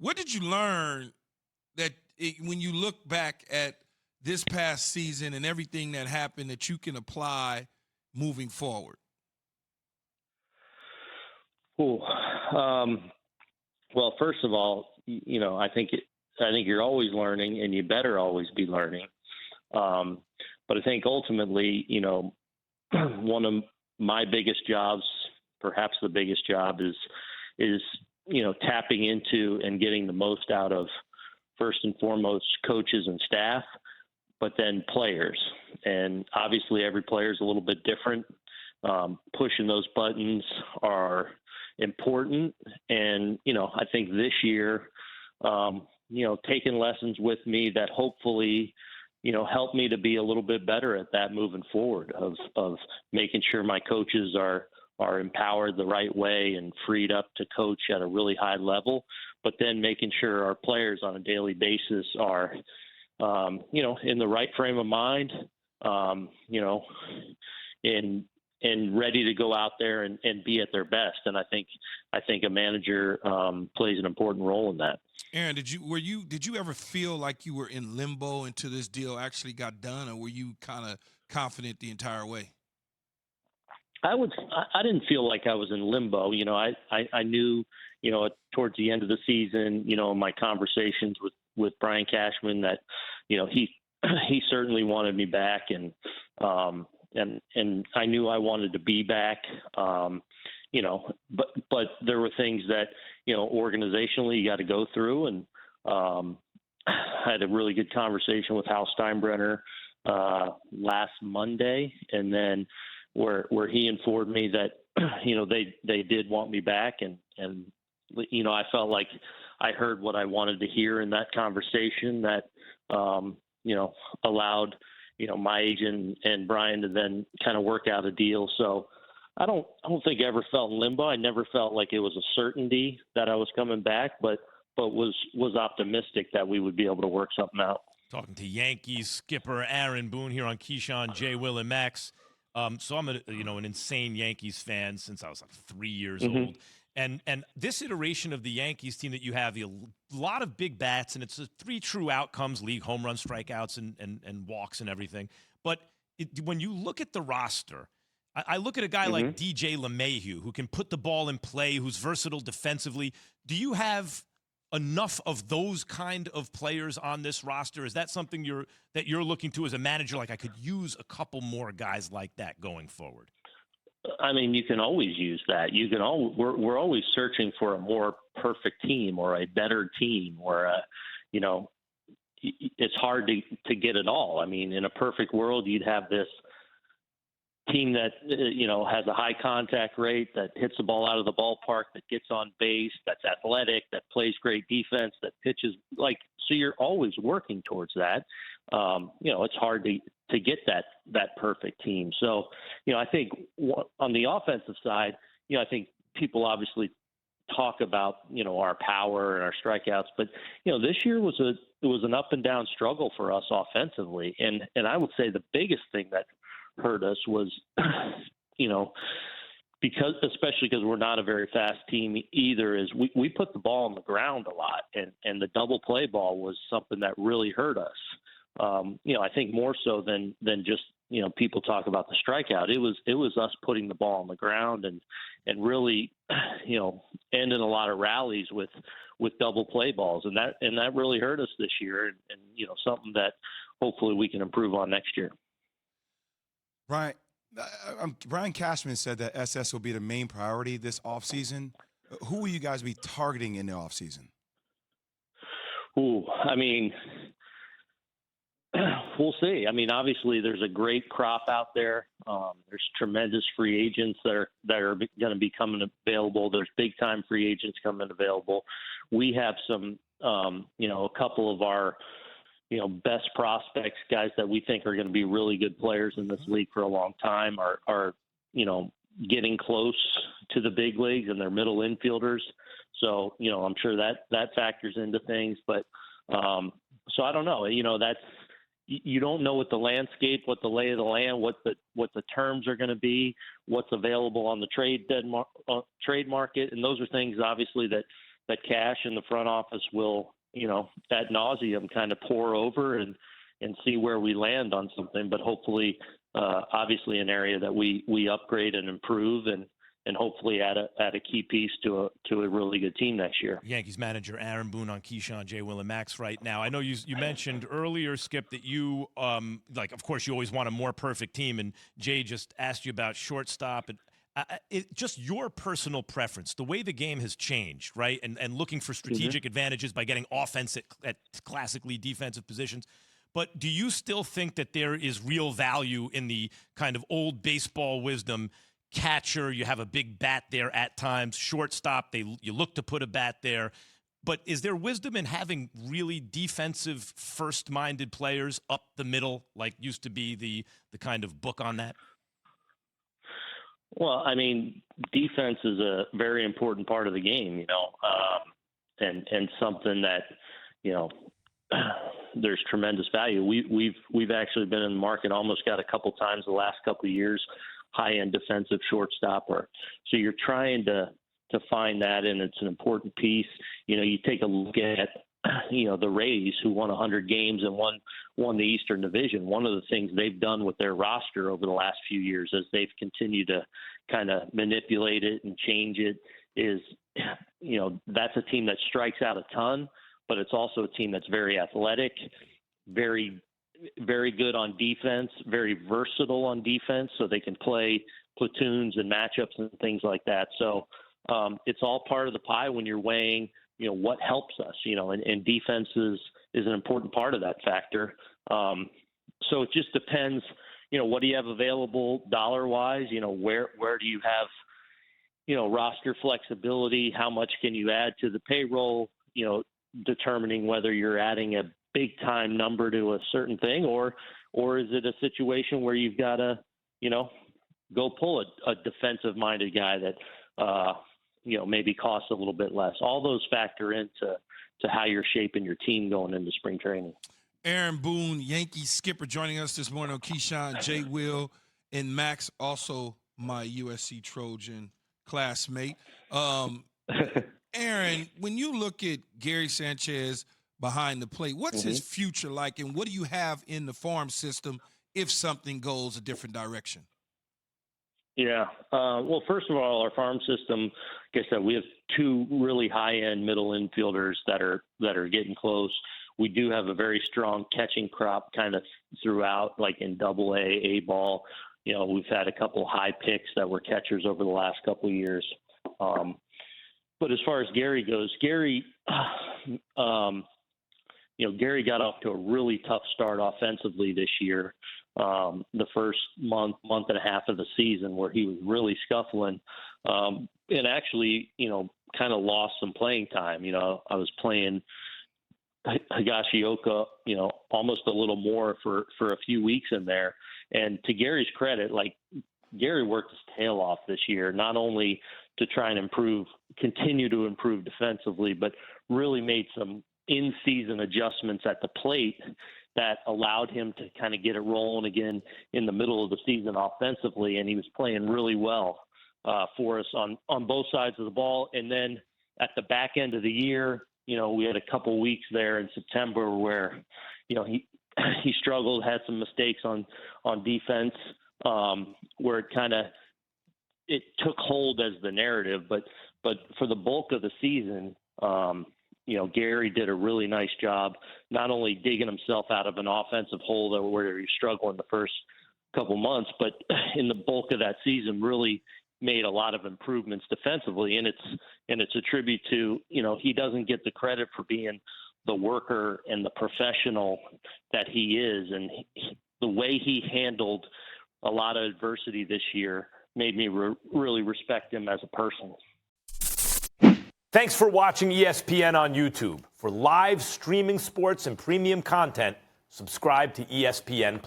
What did you learn when you look back at this past season and everything that happened that you can apply moving forward? Cool. Well, first of all, I think you're always learning, and you better always be learning. But I think ultimately, one of my biggest jobs, perhaps the biggest job, is tapping into and getting the most out of, first and foremost, coaches and staff, but then players. And obviously every player is a little bit different. Pushing those buttons are important. And, I think this year, taking lessons with me that hopefully, help me to be a little bit better at that moving forward, of making sure my coaches are empowered the right way and freed up to coach at a really high level, but then making sure our players on a daily basis are, in the right frame of mind, and ready to go out there and be at their best. And I think a manager plays an important role in that. Aaron, did you ever feel like you were in limbo until this deal actually got done, or were you kind of confident the entire way? I didn't feel like I was in limbo. I knew, towards the end of the season, my conversations with Brian Cashman that, he certainly wanted me back, and I knew I wanted to be back. But there were things that, organizationally you got to go through, and I had a really good conversation with Hal Steinbrenner last Monday, and then where he informed me that, they did want me back, and I felt like I heard what I wanted to hear in that conversation that, allowed, my agent and Brian to then kind of work out a deal. So I don't think I ever felt in limbo. I never felt like it was a certainty that I was coming back, but was optimistic that we would be able to work something out. Talking to Yankees skipper Aaron Boone here on Keyshawn, JWill and Max. So I'm an insane Yankees fan since I was like 3 years old. And this iteration of the Yankees team that you have, a lot of big bats, and it's 3 true outcomes: league home run, strikeouts, and walks and everything. But when you look at the roster, I look at a guy like DJ LeMahieu, who can put the ball in play, who's versatile defensively. Do you have enough of those kind of players on this roster? Is that something that you're looking to as a manager? Like, I could use a couple more guys like that going forward. I mean, you can always use that. We're always searching for a more perfect team or a better team, or it's hard to get it all. I mean, in a perfect world, you'd have this team that, has a high contact rate, that hits the ball out of the ballpark, that gets on base, that's athletic, that plays great defense, that pitches so you're always working towards that. It's hard to get that perfect team. So, I think on the offensive side, I think people obviously talk about, our power and our strikeouts, but, this year was an up and down struggle for us offensively. And I would say the biggest thing that hurt us was, especially because we're not a very fast team either, is we put the ball on the ground a lot, and the double play ball was something that really hurt us. I think more so than just, people talk about the strikeout. It was us putting the ball on the ground and really, ending a lot of rallies with double play balls. And that really hurt us this year, and something that hopefully we can improve on next year. Brian Cashman said that SS will be the main priority this offseason. Who will you guys be targeting in the offseason? I mean, we'll see. I mean, obviously there's a great crop out there. There's tremendous free agents that are going to be coming available. There's big time free agents coming available. We have some, a couple of our, best prospects, guys that we think are going to be really good players in this league for a long time, are getting close to the big leagues, and they're middle infielders. So, I'm sure that factors into things, but so I don't know, that's, you don't know what the landscape, what the lay of the land, what the terms are going to be, what's available on the trade market. And those are things obviously that, Cash and the front office will, ad nauseum kind of pour over and see where we land on something. But hopefully, obviously, an area that we upgrade and improve, and hopefully add a key piece to a really good team next year. Yankees manager Aaron Boone on Keyshawn, JWill and Max right now. I know you mentioned earlier, Skip, that you of course you always want a more perfect team, and Jay just asked you about shortstop and. Just your personal preference, the way the game has changed, right? And looking for strategic advantages by getting offense at classically defensive positions. But do you still think that there is real value in the kind of old baseball wisdom? Catcher, you have a big bat there at times. Shortstop, you look to put a bat there. But is there wisdom in having really defensive, first-minded players up the middle, like used to be the kind of book on that? Well, I mean, defense is a very important part of the game, and something that, there's tremendous value. We've actually been in the market, almost got a couple times the last couple of years, high-end defensive shortstop. So you're trying to find that, and it's an important piece. You take a look at, the Rays, who won 100 games and won the Eastern Division. One of the things they've done with their roster over the last few years, as they've continued to kind of manipulate it and change it, is, that's a team that strikes out a ton, but it's also a team that's very athletic, very, very good on defense, very versatile on defense, so they can play platoons and matchups and things like that. So it's all part of the pie when you're weighing, what helps us, and defense is an important part of that factor. So it just depends, what do you have available dollar-wise? Where do you have, roster flexibility? How much can you add to the payroll? Determining whether you're adding a big-time number to a certain thing, or is it a situation where you've got to, go pull a defensive-minded guy that, maybe costs a little bit less. All those factor into how you're shaping your team going into spring training. Aaron Boone, Yankees skipper, joining us this morning on Keyshawn, JWill and Max, also my USC Trojan classmate. Aaron, when you look at Gary Sanchezs behind the plate, what's his future like, and what do you have in the farm system if something goes a different direction? Yeah. Well, first of all, our farm system, like I said, we have two really high-end middle infielders that are getting close. We do have a very strong catching crop kind of throughout, like in Double-A, A-ball. We've had a couple high picks that were catchers over the last couple of years. But as far as Gary goes, Gary got off to a really tough start offensively this year. The first month and a half of the season, where he was really scuffling, and actually, kind of lost some playing time. I was playing Higashioka, almost a little more for a few weeks in there. And to Gary's credit, Gary worked his tail off this year, not only to try and continue to improve defensively, but really made some in-season adjustments at the plate that allowed him to kind of get it rolling again in the middle of the season offensively. And he was playing really well for us on both sides of the ball. And then at the back end of the year, we had a couple weeks there in September where, he struggled, had some mistakes on defense, where it took hold as the narrative. But for the bulk of the season, Gary did a really nice job, not only digging himself out of an offensive hole where he struggled in the first couple months, but in the bulk of that season really made a lot of improvements defensively. And it's a tribute to, he doesn't get the credit for being the worker and the professional that he is. And the way he handled a lot of adversity this year made me really respect him as a person. Thanks for watching ESPN on YouTube. For live streaming sports and premium content, subscribe to ESPN+.